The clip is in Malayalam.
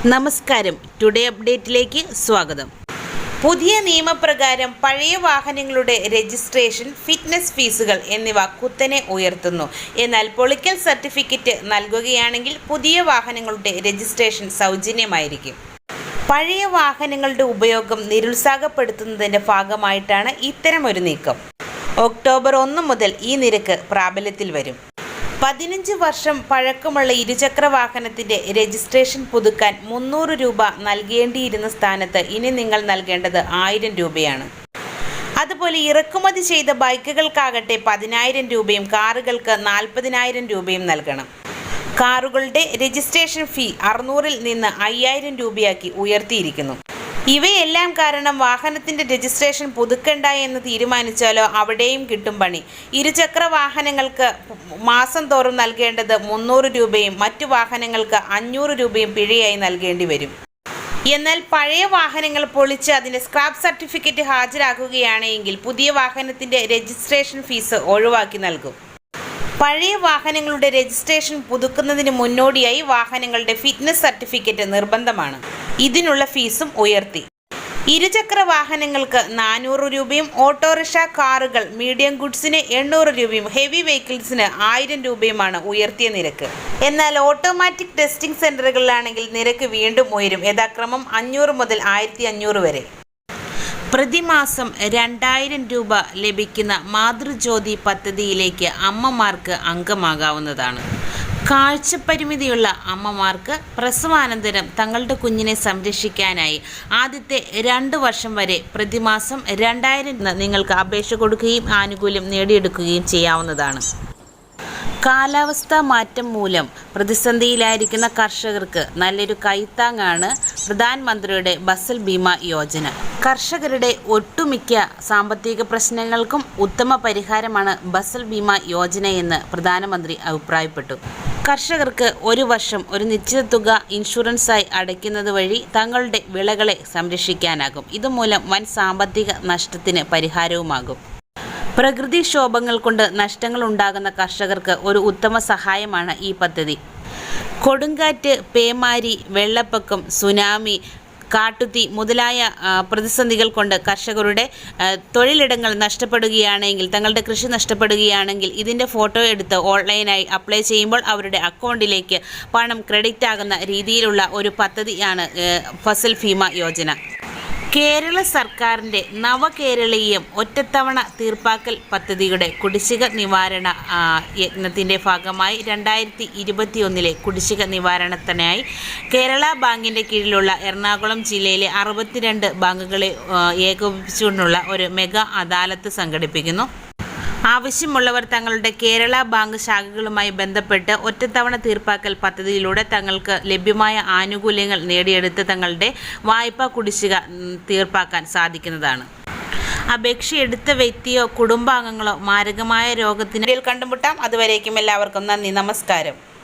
നമസ്കാരം. ടുഡേ അപ്ഡേറ്റിലേക്ക് സ്വാഗതം. പുതിയ നിയമപ്രകാരം പഴയ വാഹനങ്ങളുടെ രജിസ്ട്രേഷൻ, ഫിറ്റ്നസ് ഫീസുകൾ എന്നിവ കുത്തനെ ഉയർത്തുന്നു. എന്നാൽ പൊളിക്കൽ സർട്ടിഫിക്കറ്റ് നൽകുകയാണെങ്കിൽ പുതിയ വാഹനങ്ങളുടെ രജിസ്ട്രേഷൻ സൗജന്യമായിരിക്കും. പഴയ വാഹനങ്ങളുടെ ഉപയോഗം നിരുത്സാഹപ്പെടുത്തുന്നതിൻ്റെ ഭാഗമായിട്ടാണ് ഇത്തരമൊരു നീക്കം. ഒക്ടോബർ 1 മുതൽ ഈ നിരക്ക് പ്രാബല്യത്തിൽ വരും. 15 വർഷം പഴക്കമുള്ള ഇരുചക്ര വാഹനത്തിൻ്റെ രജിസ്ട്രേഷൻ പുതുക്കാൻ 300 രൂപ നൽകേണ്ടിയിരുന്ന സ്ഥാനത്ത് ഇനി നിങ്ങൾ നൽകേണ്ടത് 1000 രൂപയാണ്. അതുപോലെ ഇറക്കുമതി ചെയ്ത ബൈക്കുകൾക്കാകട്ടെ 10,000 രൂപയും കാറുകൾക്ക് 40,000 രൂപയും നൽകണം. കാറുകളുടെ രജിസ്ട്രേഷൻ ഫീ 600-ൽ നിന്ന് 5,000 രൂപയാക്കി ഉയർത്തിയിരിക്കുന്നു. ഇവയെല്ലാം കാരണം വാഹനത്തിൻ്റെ രജിസ്ട്രേഷൻ പുതുക്കണ്ട എന്ന് തീരുമാനിച്ചാലോ അവിടെയും കിട്ടും പണി. ഇരുചക്ര വാഹനങ്ങൾക്ക് മാസം തോറും നൽകേണ്ടത് 300 രൂപയും മറ്റു വാഹനങ്ങൾക്ക് 500 രൂപയും പിഴയായി നൽകേണ്ടി വരും. എന്നാൽ പഴയ വാഹനങ്ങൾ പൊളിച്ച് അതിൻ്റെ സ്ക്രാപ്പ് സർട്ടിഫിക്കറ്റ് ഹാജരാക്കുകയാണെങ്കിൽ പുതിയ വാഹനത്തിൻ്റെ രജിസ്ട്രേഷൻ ഫീസ് ഒഴിവാക്കി നൽകും. പഴയ വാഹനങ്ങളുടെ രജിസ്ട്രേഷൻ പുതുക്കുന്നതിന് മുന്നോടിയായി വാഹനങ്ങളുടെ ഫിറ്റ്നസ് സർട്ടിഫിക്കറ്റ് നിർബന്ധമാണ്. ഇതിനുള്ള ഫീസും ഉയർത്തി. ഇരുചക്ര വാഹനങ്ങൾക്ക് 400 രൂപയും ഓട്ടോറിക്ഷ, കാറുകൾ, മീഡിയം ഗുഡ്സിന് 800 രൂപയും ഹെവി വെഹിക്കിൾസിന് 1000 രൂപയുമാണ് ഉയർത്തിയ നിരക്ക്. എന്നാൽ ഓട്ടോമാറ്റിക് ടെസ്റ്റിംഗ് സെൻ്ററുകളിലാണെങ്കിൽ നിരക്ക് വീണ്ടും ഉയരും. യഥാക്രമം 500 മുതൽ 1500 വരെ. പ്രതിമാസം 2000 രൂപ ലഭിക്കുന്ന മാതൃജ്യോതി പദ്ധതിയിലേക്ക് അമ്മമാർക്ക് അംഗമാകാവുന്നതാണ്. കാഴ്ചപരിമിതിയുള്ള അമ്മമാർക്ക് പ്രസവാനന്തരം തങ്ങളുടെ കുഞ്ഞിനെ സംരക്ഷിക്കാനായി ആദ്യത്തെ 2 വർഷം വരെ പ്രതിമാസം 2000 നിങ്ങൾക്ക് അപേക്ഷ കൊടുക്കുകയും ആനുകൂല്യം നേടിയെടുക്കുകയും ചെയ്യാവുന്നതാണ്. കാലാവസ്ഥാ മാറ്റം മൂലം പ്രതിസന്ധിയിലായിരിക്കുന്ന കർഷകർക്ക് നല്ലൊരു കൈത്താങ്ങാണ് പ്രധാനമന്ത്രിയുടെ ഫസൽ ബീമ യോജന. കർഷകരുടെ ഒട്ടുമിക്ക സാമ്പത്തിക പ്രശ്നങ്ങൾക്കും ഉത്തമ പരിഹാരമാണ് ഫസൽ ബീമ യോജനയെന്ന് പ്രധാനമന്ത്രി അഭിപ്രായപ്പെട്ടു. കർഷകർക്ക് 1 വർഷം ഒരു നിശ്ചിത തുക ഇൻഷുറൻസായി അടയ്ക്കുന്നത് വഴി തങ്ങളുടെ വിളകളെ സംരക്ഷിക്കാനാകും. ഇതുമൂലം വൻ സാമ്പത്തിക നഷ്ടത്തിന് പരിഹാരവുമാകും. പ്രകൃതിക്ഷോഭങ്ങൾ കൊണ്ട് നഷ്ടങ്ങൾ ഉണ്ടാകുന്ന കർഷകർക്ക് ഒരു ഉത്തമ സഹായമാണ് ഈ പദ്ധതി. കൊടുങ്കാറ്റ്, പേമാരി, വെള്ളപ്പൊക്കം, സുനാമി, കാട്ടുതീ മുതലായ പ്രതിസന്ധികൾ കൊണ്ട് കർഷകരുടെ തൊഴിലിടങ്ങൾ നഷ്ടപ്പെടുകയാണെങ്കിൽ, തങ്ങളുടെ കൃഷി നഷ്ടപ്പെടുകയാണെങ്കിൽ ഇതിൻ്റെ ഫോട്ടോ എടുത്ത് ഓൺലൈനായി അപ്ലൈ ചെയ്യുമ്പോൾ അവരുടെ അക്കൗണ്ടിലേക്ക് പണം ക്രെഡിറ്റ് ആകുന്ന രീതിയിലുള്ള ഒരു പദ്ധതിയാണ് ഫസൽ ബീമ യോജന. കേരള സർക്കാരിൻ്റെ നവകേരളീയം ഒറ്റത്തവണ തീർപ്പാക്കൽ പദ്ധതിയുടെ കുടിശ്ശിക നിവാരണ യജ്ഞത്തിൻ്റെ ഭാഗമായി 2021 കുടിശ്ശിക നിവാരണത്തിനായി കേരള ബാങ്കിൻ്റെ കീഴിലുള്ള എറണാകുളം ജില്ലയിലെ 62 ബാങ്കുകളെ ഏകോപിപ്പിച്ചുകൊണ്ടുള്ള ഒരു മെഗാ അദാലത്ത് സംഘടിപ്പിക്കുന്നു. ആവശ്യമുള്ളവർ തങ്ങളുടെ കേരള ബാങ്ക് ശാഖകളുമായി ബന്ധപ്പെട്ട് ഒറ്റത്തവണ തീർപ്പാക്കൽ പദ്ധതിയിലൂടെ തങ്ങൾക്ക് ലഭ്യമായ ആനുകൂല്യങ്ങൾ നേടിയെടുത്ത് തങ്ങളുടെ വായ്പാ കുടിശ്ശിക തീർപ്പാക്കാൻ സാധിക്കുന്നതാണ്. അപേക്ഷയെടുത്ത വ്യക്തിയോ കുടുംബാംഗങ്ങളോ മാരകമായ രോഗത്തിന് കണ്ടുമുട്ടാം. അതുവരേക്കും എല്ലാവർക്കും നന്ദി, നമസ്കാരം.